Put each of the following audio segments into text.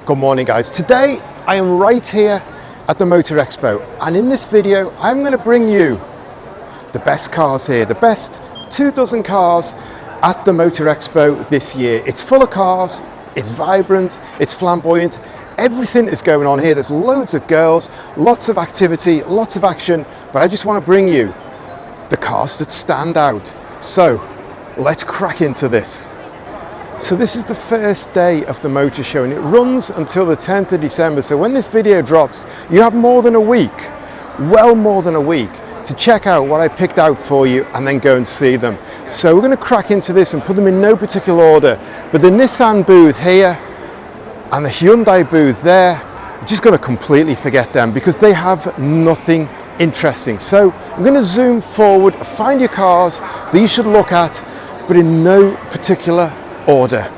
Good morning guys. Today I am right here at the Motor Expo, and in this video I'm going to bring you the best cars here, the best 24 cars at the Motor Expo this year. It's full of cars, it's vibrant, it's flamboyant, everything is going on here. There's loads of girls, lots of activity, lots of action, but I just want to bring you the cars that stand out. So let's crack into this. So this is the first day of the motor show and it runs until the 10th of December. So when this video drops, you have more than a week, well more than a week, to check out what I picked out for you and then go and see them. So we're going to crack into this and put them in no particular order. But the Nissan booth here and the Hyundai booth there, I'm just going to completely forget them because they have nothing interesting. So I'm going to zoom forward, find your cars that you should look at, but in no particular order.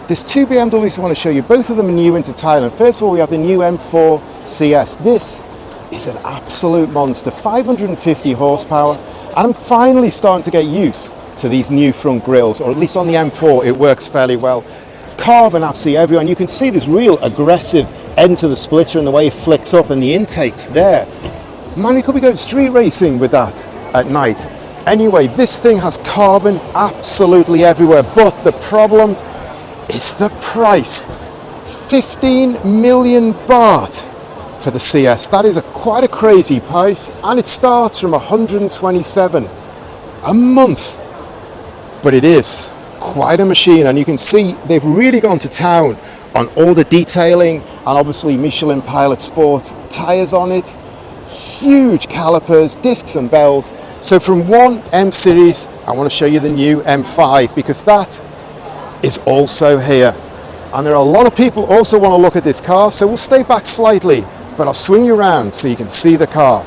There's two BMWs I want to show you. Both of them are new into Thailand. First of all, we have the new M4 CS. This is an absolute monster, 550 horsepower, and I'm finally starting to get used to these new front grills, or at least on the M4 it works fairly well. Carbon absolutely everywhere, and you can see this real aggressive end to the splitter and the way it flicks up and the intakes there. Man, we could be going street racing with that at night. Anyway, this thing has carbon absolutely everywhere, but the problem is the price. 15 million baht for the CS. That is quite a crazy price, and it starts from 127 a month. But it is quite a machine, and you can see they've really gone to town on all the detailing, and obviously Michelin Pilot Sport tyres on it. Huge calipers, discs and bells. So from one M series, I want to show you the new M5 because that is also here. And there are a lot of people also want to look at this car, so we'll stay back slightly, but I'll swing you around so you can see the car.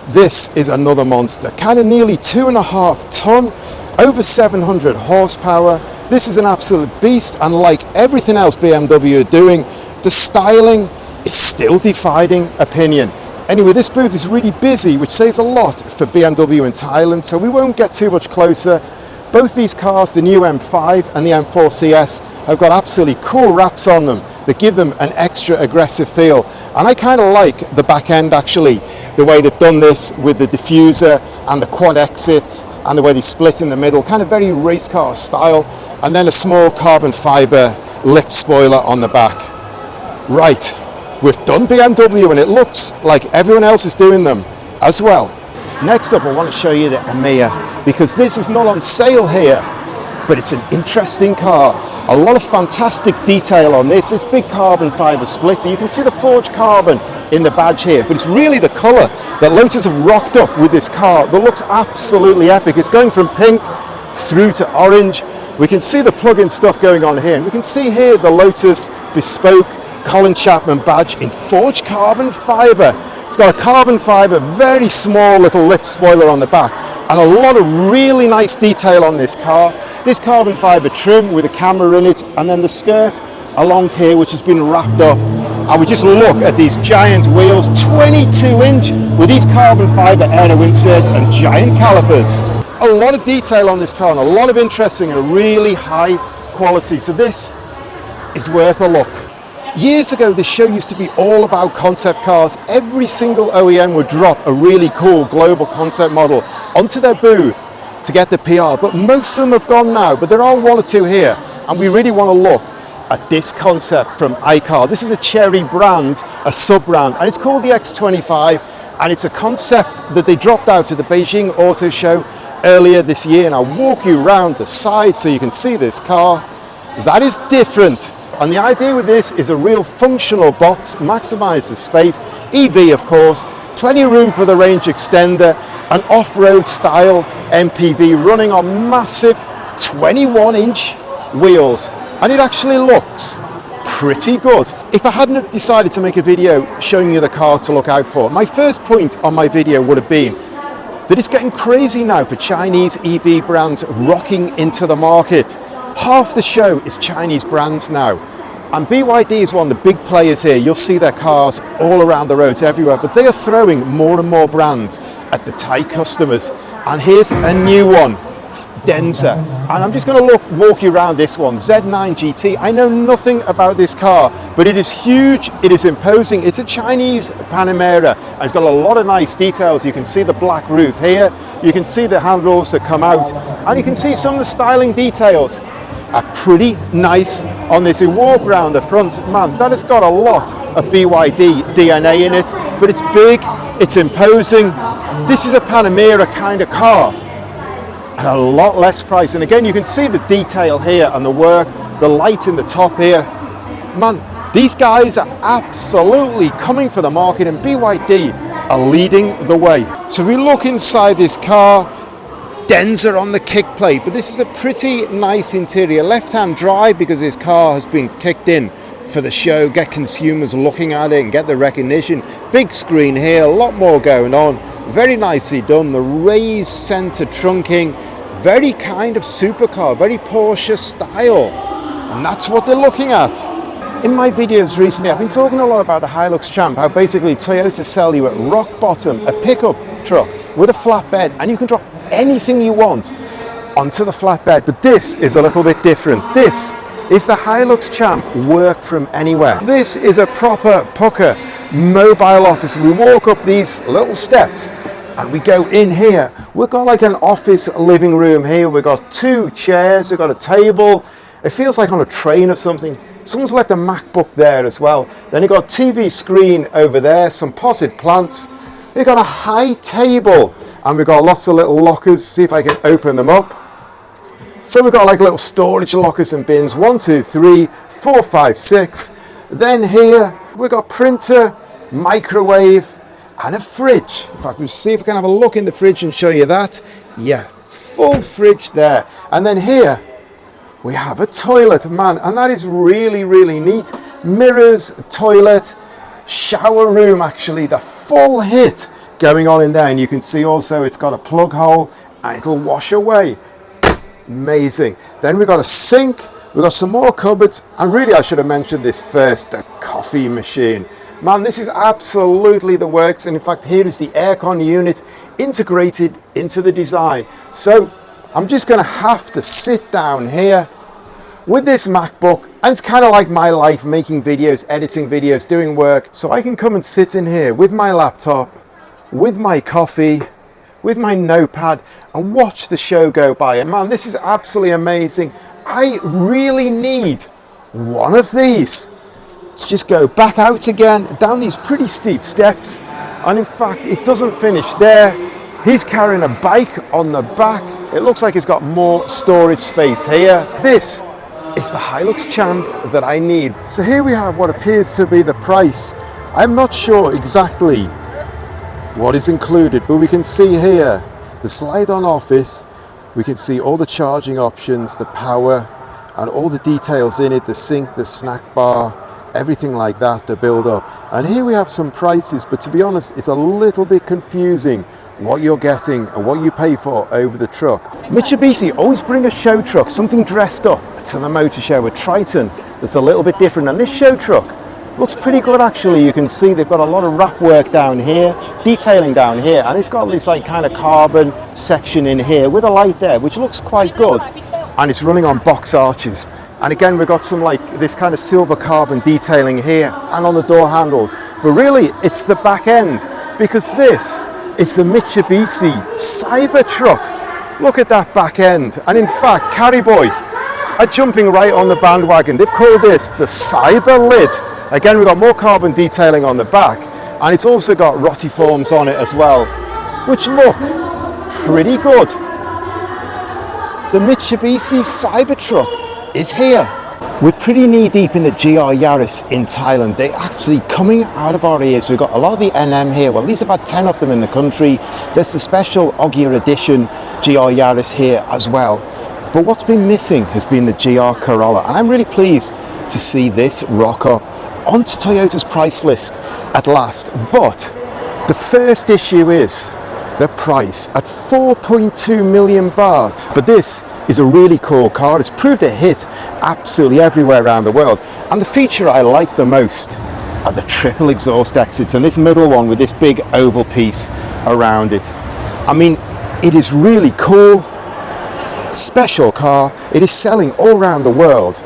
This is another monster, kind of nearly 2.5 ton, over 700 horsepower. This is an absolute beast, and like everything else BMW are doing, the styling is still defying opinion. Anyway, this booth is really busy, which says a lot for BMW in Thailand, so we won't get too much closer. Both these cars, the new M5 and the M4 CS, have got absolutely cool wraps on them that give them an extra aggressive feel. And I kind of like the back end actually, the way they've done this with the diffuser and the quad exits and the way they split in the middle, kind of very race car style. And then a small carbon fiber lip spoiler on the back. Right. We've done BMW and it looks like everyone else is doing them as well. Next up, I want to show you the Emeya because this is not on sale here, but it's an interesting car. A lot of fantastic detail on this. This big carbon fiber split, and you can see the forged carbon in the badge here, but it's really the color that Lotus have rocked up with this car that looks absolutely epic. It's going from pink through to orange. We can see the plug-in stuff going on here, and we can see here the Lotus bespoke Colin Chapman badge in forged carbon fiber. It's got a carbon fiber, very small little lip spoiler on the back, and a lot of really nice detail on this car. This carbon fiber trim with a camera in it, and then the skirt along here which has been wrapped up. And we just look at these giant wheels, 22-inch with these carbon fiber aero inserts and giant calipers. A lot of detail on this car and a lot of interesting and really high quality, so this is worth a look. Years ago, this show used to be all about concept cars. Every single OEM would drop a really cool global concept model onto their booth to get the PR, but most of them have gone now, but there are one or two here, and we really want to look at this concept from iCar. This is a Chery brand, a sub-brand, and it's called the X25, and it's a concept that they dropped out at the Beijing Auto Show earlier this year, and I'll walk you around the side so you can see this car. That is different. And the idea with this is a real functional box, maximize the space, EV of course, plenty of room for the range extender, an off-road style MPV running on massive 21-inch wheels. And it actually looks pretty good. If I hadn't have decided to make a video showing you the cars to look out for, my first point on my video would have been that it's getting crazy now for Chinese EV brands rocking into the market. Half the show is Chinese brands now. And BYD is one of the big players here. You'll see their cars all around the roads everywhere, but they are throwing more and more brands at the Thai customers. And here's a new one. Denza, and I'm just going to walk you around this one, Z9 GT. I know nothing about this car, but it is huge, it is imposing. It's a Chinese Panamera, and it's got a lot of nice details. You can see the black roof here, you can see the handles that come out, and you can see some of the styling details are pretty nice on this. You walk around the front, man, that has got a lot of BYD DNA in it, but it's big, it's imposing. This is a Panamera kind of car at a lot less price. And again, you can see the detail here and the work, the light in the top here. Man, these guys are absolutely coming for the market, and BYD are leading the way. So we look inside this car, Denza on the kick plate, but this is a pretty nice interior. Left-hand drive because this car has been kicked in for the show, get consumers looking at it and get the recognition. Big screen here, a lot more going on. Very nicely done. The raised center trunking, very kind of supercar, very Porsche style, and that's what they're looking at. In my videos recently, I've been talking a lot about the Hilux Champ, how basically Toyota sell you at rock bottom a pickup truck with a flatbed, and you can drop anything you want onto the flatbed. But this is a little bit different. This is the Hilux Champ work from anywhere. This is a proper pucker mobile office. We walk up these little steps and we go in here. We've got like an office living room here. We've got 2 chairs, we've got a table. It feels like on a train or something. Someone's left a MacBook there as well. Then you've got a TV screen over there, some potted plants. We've got a high table and we've got lots of little lockers. See if I can open them up. So we've got like little storage lockers and bins, 1, 2, 3, 4, 5, 6. Then here we've got printer, microwave and a fridge. In fact, we'll see if we can have a look in the fridge and show you that. Yeah, full fridge there. And then here we have a toilet, man, and that is really, really neat. Mirrors, toilet, shower room, actually, the full hit going on in there. And you can see also it's got a plug hole and it'll wash away. Amazing. Then we've got a sink, we've got some more cupboards, and really I should have mentioned this first, the coffee machine. Man, this is absolutely the works, and in fact here is the aircon unit integrated into the design. So I'm just going to have to sit down here with this MacBook, and it's kind of like my life, making videos, editing videos, doing work. So I can come and sit in here with my laptop, with my coffee, with my notepad, and watch the show go by. And man, this is absolutely amazing. I really need one of these. Let's just go back out again, down these pretty steep steps. And in fact, it doesn't finish there. He's carrying a bike on the back. It looks like it's got more storage space here. This is the Hilux Champ that I need. So here we have what appears to be the price. I'm not sure exactly what is included, but we can see here the slide-on office. We can see all the charging options, the power, and all the details in it, the sink, the snack bar, everything like that, the build up. And here we have some prices, but to be honest, it's a little bit confusing what you're getting and what you pay for over the truck. Mitsubishi always bring a show truck, something dressed up to the motor show. With Triton, that's a little bit different, and this show truck looks pretty good actually. You can see they've got a lot of wrap work down here, detailing down here, and it's got this like kind of carbon section in here with a light there, which looks quite good, and it's running on box arches. And again, we've got some like this kind of silver carbon detailing here and on the door handles. But really, it's the back end, because this is the Mitsubishi Cybertruck. Look at that back end. And in fact, Carryboy are jumping right on the bandwagon. They've called this the Cyber Lid. Again, we've got more carbon detailing on the back, and it's also got rotiforms on it as well, which look pretty good. The Mitsubishi Cybertruck is here. We're pretty knee deep in the GR Yaris in Thailand. They're actually coming out of our ears. We've got a lot of the NM here. Well, at least about 10 of them in the country. There's the special Ogia edition GR Yaris here as well. But what's been missing has been the GR Corolla. And I'm really pleased to see this rock up onto Toyota's price list at last. But the first issue is the price at 4.2 million baht. But this is a really cool car. It's proved a hit absolutely everywhere around the world. And the feature I like the most are the triple exhaust exits, and this middle one with this big oval piece around it. I mean, it is really cool. special car. It is selling all around the world,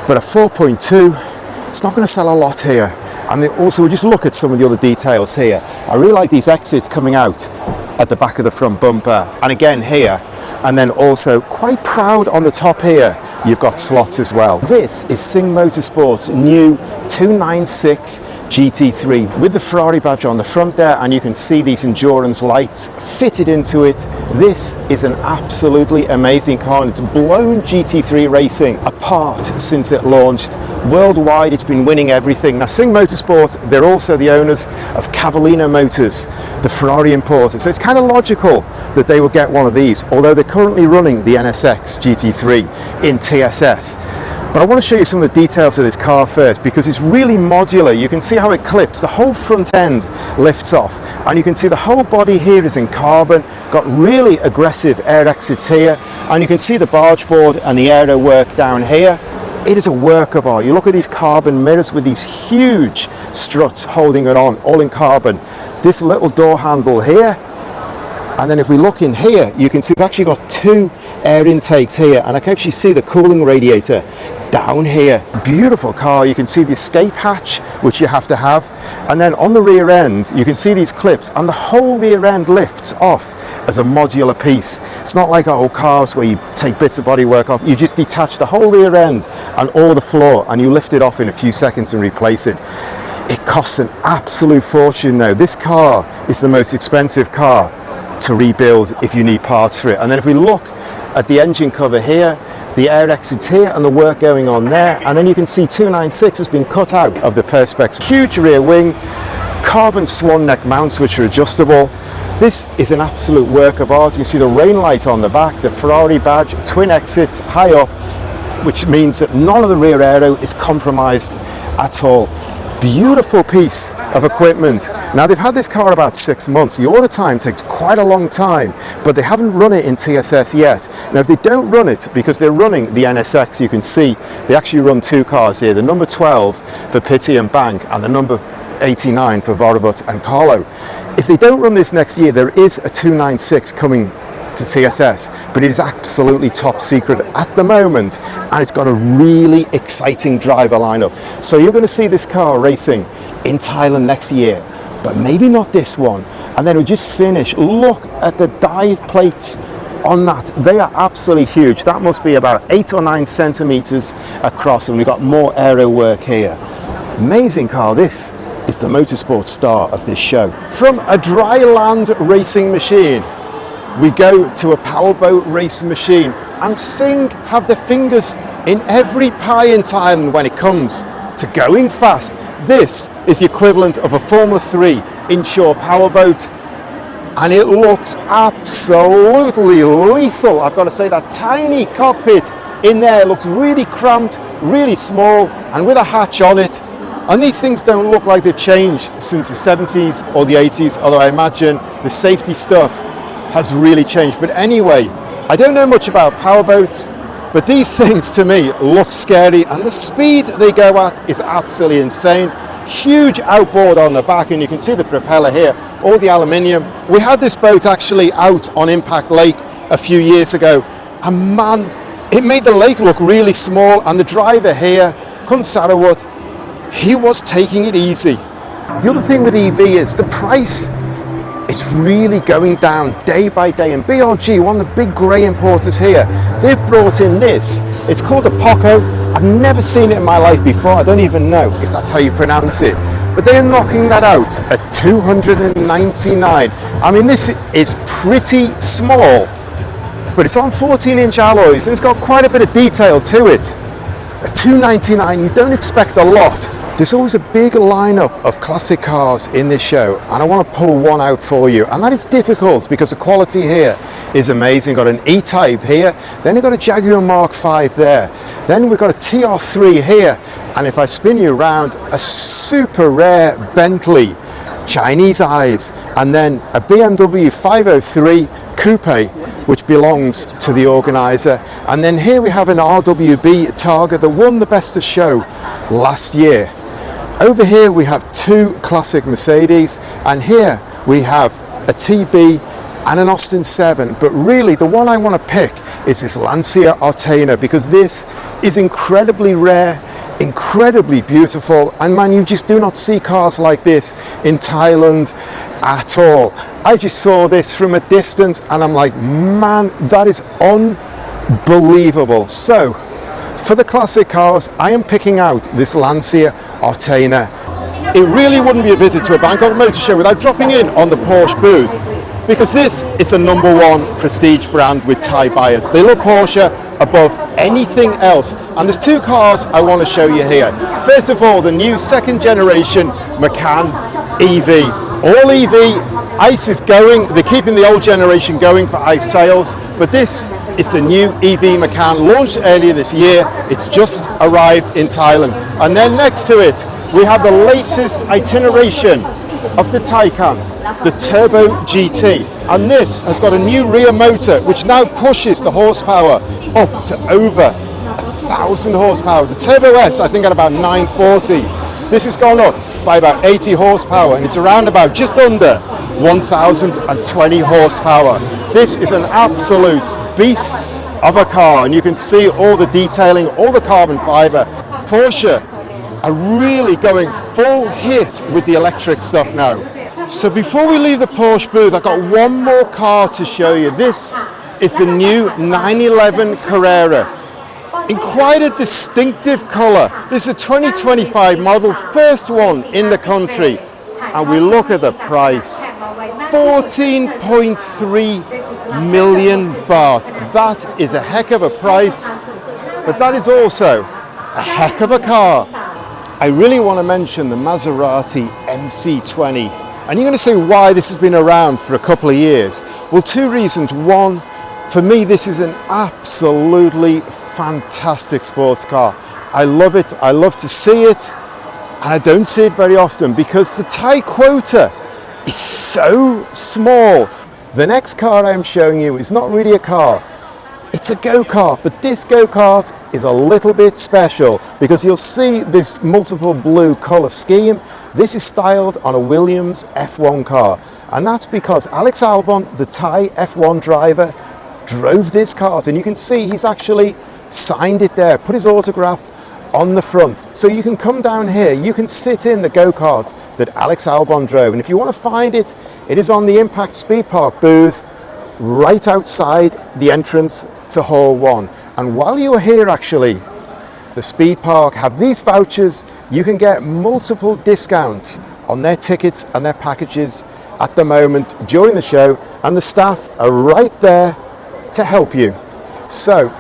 but a 4.2, it's not going to sell a lot here. And then also, we'll just look at some of the other details here. I really like these exits coming out at the back of the front bumper, and again here, and then also quite proud on the top here, you've got slots as well. This is Sing Motorsport's new 296 GT3 with the Ferrari badge on the front there, and you can see these endurance lights fitted into it. This is an absolutely amazing car, and it's blown GT3 racing apart since it launched. Worldwide, it's been winning everything. Now, Sing Motorsport, they're also the owners of Cavallino Motors, the Ferrari importer. So it's kind of logical that they will get one of these, although they're currently running the NSX GT3 in TSS. But I want to show you some of the details of this car first, because it's really modular. You can see how it clips. The whole front end lifts off, and you can see the whole body here is in carbon, got really aggressive air exits here, and you can see the barge board and the aero work down here. It is a work of art. You look at these carbon mirrors with these huge struts holding it on, all in carbon. This little door handle here, and then if we look in here, you can see we've actually got two air intakes here, and I can actually see the cooling radiator down here. Beautiful car. You can see the escape hatch, which you have to have, and then on the rear end you can see these clips, and the whole rear end lifts off as a modular piece. It's not like our old cars where you take bits of bodywork off. You just detach the whole rear end and all the floor, and you lift it off in a few seconds and replace it. It costs an absolute fortune though. This car is the most expensive car to rebuild if you need parts for it. And then if we look at the engine cover here, the air exits here and the work going on there, and then you can see 296 has been cut out of the Perspex. Huge rear wing, carbon swan neck mounts which are adjustable. This is an absolute work of art. You can see the rain light on the back, the Ferrari badge, twin exits high up, which means that none of the rear aero is compromised at all. Beautiful piece of equipment. Now, they've had this car about 6 months. The order time takes quite a long time, but they haven't run it in TSS yet. Now, if they don't run it, because they're running the NSX, you can see they actually run two cars here, the number 12 for Pitti and Bank and the number 89 for Vorovut and Carlo. If they don't run this next year, there is a 296 coming to TSS, but it is absolutely top secret at the moment, and it's got a really exciting driver lineup. So you're going to see this car racing in Thailand next year, but maybe not this one. And then we just finish. Look at the dive plates on that. They are absolutely huge. That must be about 8 or 9 centimeters across, and we've got more aero work here. Amazing car. This is the motorsport star of this show. From a dry land racing machine, we go to a powerboat racing machine, and Sing have their fingers in every pie in Thailand when it comes to going fast. This is the equivalent of a Formula 3 inshore powerboat, and it looks absolutely lethal. I've got to say, that tiny cockpit in there looks really cramped, really small, and with a hatch on it. And these things don't look like they've changed since the 70s or the 80s, although I imagine the safety stuff has really changed. But anyway, I don't know much about powerboats, but these things to me look scary, and the speed they go at is absolutely insane. Huge outboard on the back, and you can see the propeller here, all the aluminium. We had this boat actually out on Impact Lake a few years ago, and man, it made the lake look really small, and the driver here, Kun Sarawat, he was taking it easy. The other thing with EV is the price. It's really going down day by day, and BRG, one of the big grey importers here, they've brought in this. It's called a Poco. I've never seen it in my life before. I don't even know if that's how you pronounce it, but they're knocking that out at 299. I mean, this is pretty small, but it's on 14-inch alloys, and it's got quite a bit of detail to it. At 299, you don't expect a lot. There's always a big lineup of classic cars in this show, and I want to pull one out for you, and that is difficult because the quality here is amazing. We've got an E-Type here, then we've got a Jaguar Mark V there, then we've got a TR3 here, and if I spin you around, a super rare Bentley, Chinese eyes, and then a BMW 503 Coupe, which belongs to the organizer. And then here we have an RWB Targa that won the Best of Show last year. Over here we have two classic Mercedes, and here we have a TB and an Austin 7, but really the one I want to pick is this Lancia Artena, because this is incredibly rare, incredibly beautiful, and man, you just do not see cars like this in Thailand at all. I just saw this from a distance and I'm like, man, that is unbelievable. So for the classic cars, I am picking out this Lancia Artena. It really wouldn't be a visit to a Bangkok Motor Show without dropping in on the Porsche booth, because this is the #1 prestige brand with Thai buyers. They love Porsche above anything else. And there's two cars I want to show you here. First of all, the new second generation Macan EV. All EV, ICE is going, they're keeping the old generation going for ICE sales, but this is the new EV Macan, launched earlier this year. It's just arrived in Thailand. And then next to it, we have the latest iteration of the Taycan, the Turbo GT. And this has got a new rear motor, which now pushes the horsepower up to over 1,000 horsepower. The Turbo S, I think, at about 940. This has gone up by about 80 horsepower, and it's around about just under 1,020 horsepower. This is an absolute beast of a car, and you can see all the detailing, all the carbon fiber. Porsche are really going full hit with the electric stuff now. So before we leave the Porsche booth, I've got one more car to show you. This is the new 911 Carrera, in quite a distinctive colour. This is a 2025 model, first one in the country, and we look at the price, 14.3 million baht. That is a heck of a price, but that is also a heck of a car. I really want to mention the Maserati MC20. And you're going to say why this has been around for a couple of years. Well, two reasons. One, for me, this is an absolutely fantastic sports car. I love it. I love to see it. And I don't see it very often because the Thai quota is so small. The next car I'm showing you is not really a car. It's a go-kart, but this go-kart is a little bit special because you'll see this multiple blue colour scheme. This is styled on a Williams F1 car, and that's because Alex Albon, the Thai F1 driver, drove this car, and you can see he's actually signed it there, put his autograph on the front. So you can come down here, you can sit in the go-kart that Alex Albon drove, and if you want to find it, it is on the Impact Speed Park booth right outside the entrance to Hall 1. And while you're here, actually, the Speed Park have these vouchers. You can get multiple discounts on their tickets and their packages at the moment during the show, and the staff are right there to help you. So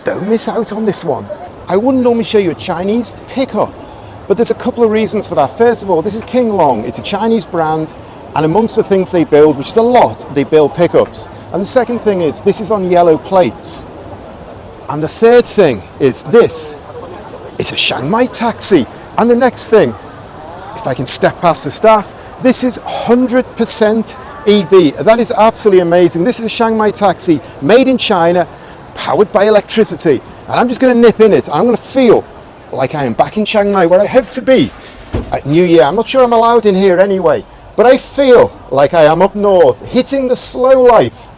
don't miss out on this one. I wouldn't normally show you a Chinese pickup, but there's a couple of reasons for that. First of all, this is King Long. It's a Chinese brand, and amongst the things they build, which is a lot, they build pickups. And the second thing is this is on yellow plates. And the third thing is this. It's a Chiang Mai taxi. And the next thing, if I can step past the staff, this is 100% EV. That is absolutely amazing. This is a Chiang Mai taxi made in China, powered by electricity. And I'm just going to nip in it. I'm going to feel like I am back in Chiang Mai, where I hope to be at New Year. I'm not sure I'm allowed in here anyway, but I feel like I am up north, hitting the slow life.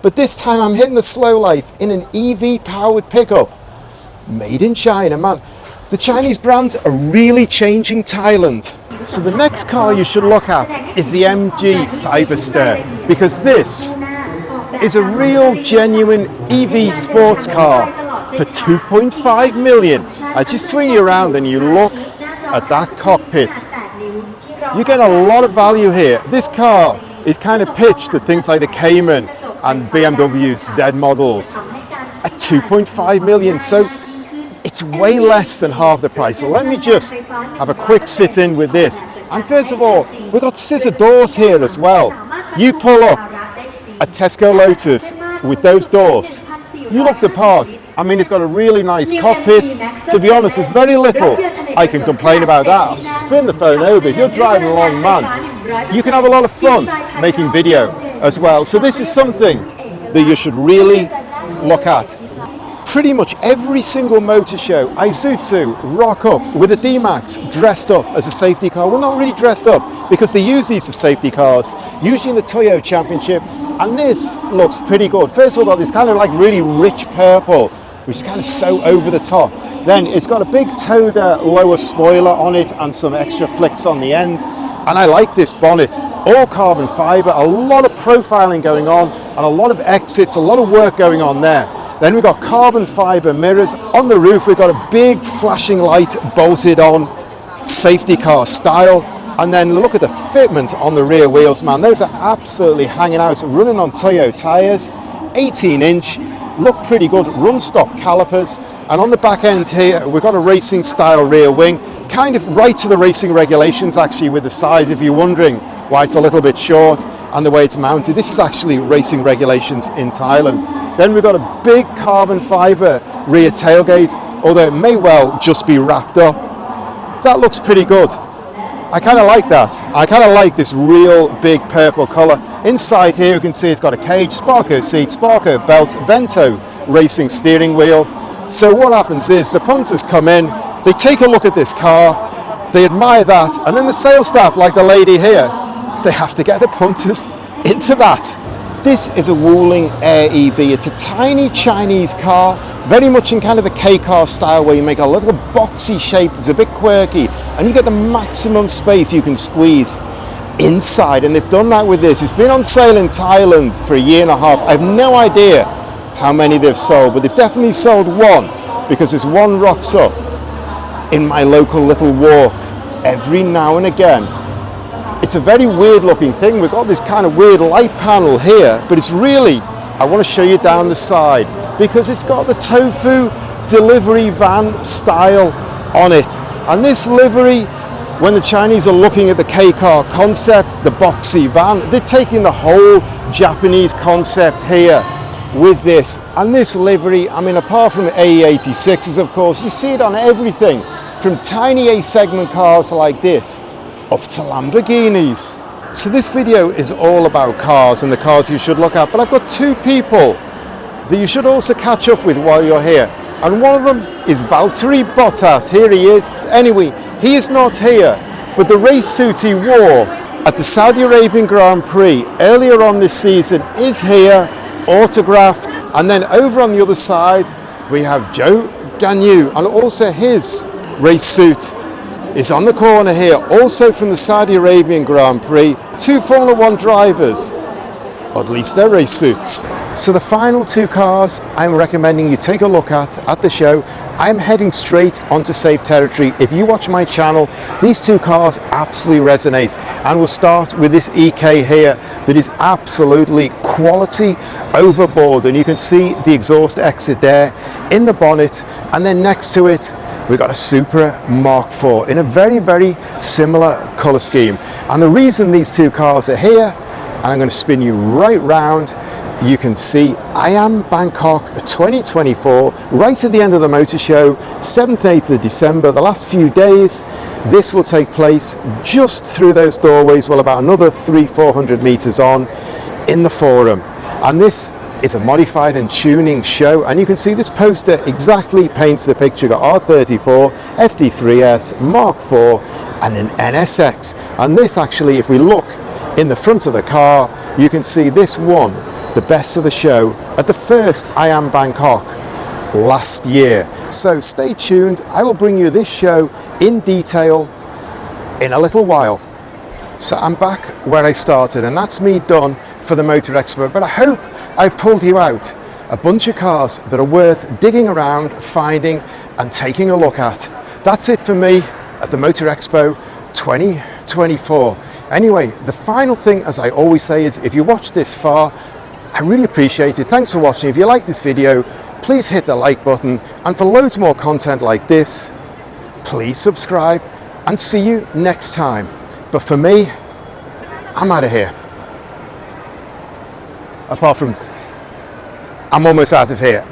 But this time I'm hitting the slow life in an EV powered pickup made in China. Man, the Chinese brands are really changing Thailand. So the next car you should look at is the MG Cyberster, because this is a real genuine EV sports car for 2.5 million. I just swing you around and you look at that cockpit. You get a lot of value here. This car is kind of pitched at things like the Cayman and BMW Z models at 2.5 million. So it's way less than half the price. So let me just have a quick sit in with this. And first of all, we've got scissor doors here as well. You pull up a Tesco Lotus with those doors, you look the part. I mean, it's got a really nice cockpit. To be honest, there's very little I can complain about that. I'll spin the phone over. If you're driving along, man, you can have a lot of fun making video as well. So this is something that you should really look at. Pretty much every single motor show, Isuzu rock up with a D-Max dressed up as a safety car. Well, not really dressed up, because they use these as safety cars, usually in the Toyota Championship And this looks pretty good. First of all, got this kind of like really rich purple, which is kind of so over the top. Then it's got a big Toda lower spoiler on it and some extra flicks on the end. And I like this bonnet, all carbon fiber, a lot of profiling going on and a lot of exits, a lot of work going on there. Then we've got carbon fiber mirrors. On the roof, we've got a big flashing light bolted on, safety car style. And then look at the fitment on the rear wheels, man. Those are absolutely hanging out, running on Toyo tires, 18-inch, look pretty good, run-stop calipers. And on the back end here, we've got a racing style rear wing, kind of right to the racing regulations actually with the size, if you're wondering why it's a little bit short and the way it's mounted. This is actually racing regulations in Thailand. Then we've got a big carbon fiber rear tailgate, although it may well just be wrapped up. That looks pretty good. I kind of like that. I kind of like this real big purple colour. Inside here you can see it's got a cage, Sparco seat, Sparco belt, Vento racing steering wheel. So what happens is the punters come in, they take a look at this car, they admire that, and then the sales staff, like the lady here, they have to get the punters into that. This is a Wuling Air EV. It's a tiny Chinese car, very much in kind of the K-car style where you make a little boxy shape, it's a bit quirky, and you get the maximum space you can squeeze inside. And they've done that with this. It's been on sale in Thailand for a year and a half. I have no idea how many they've sold, but they've definitely sold one, because this one rocks up in my local little walk every now and again. It's a very weird looking thing. We've got this kind of weird light panel here, but it's really, I want to show you down the side, because it's got the tofu delivery van style on it. And this livery, when the Chinese are looking at the K-car concept, the boxy van, they're taking the whole Japanese concept here with this. And this livery, I mean, apart from AE86s, of course, you see it on everything from tiny A segment cars like this up to Lamborghinis. So this video is all about cars and the cars you should look at, but I've got two people that you should also catch up with while you're here. And one of them is Valtteri Bottas. Here he is. Anyway, he is not here, but the race suit he wore at the Saudi Arabian Grand Prix earlier on this season is here, autographed. And then over on the other side, we have Joe Ganyu, and also his race suit is on the corner here, also from the Saudi Arabian Grand Prix. Two Formula One drivers, or at least their race suits. So the final two cars I'm recommending you take a look at the show. I'm heading straight onto safe territory. If you watch my channel, these two cars absolutely resonate. And we'll start with this EK here that is absolutely quality overboard. And you can see the exhaust exit there in the bonnet. And then next to it, we've got a Supra Mark IV in a very, very similar colour scheme. And the reason these two cars are here, and I'm going to spin you right round, you can see I Am Bangkok 2024, right at the end of the motor show, 7th, 8th of December, the last few days. This will take place just through those doorways, well, about another 300-400 meters on in the forum. And this is a modified and tuning show, and you can see this poster exactly paints the picture. You've got R34, FD3S, Mark IV, and an NSX. And this actually, if we look in the front of the car, you can see this won the best of the show at the first I Am Bangkok last year. So stay tuned, I will bring you this show in detail in a little while. So I'm back where I started, and that's me done for the Motor Expo, but I hope I pulled you out a bunch of cars that are worth digging around, finding and taking a look at. That's it for me at the Motor Expo 2024. Anyway, the final thing, as I always say, is if you watched this far, I really appreciate it. Thanks for watching. If you like this video, please hit the like button, and for loads more content like this, please subscribe, and see you next time. But for me, I'm out of here. Apart from, I'm almost out of here.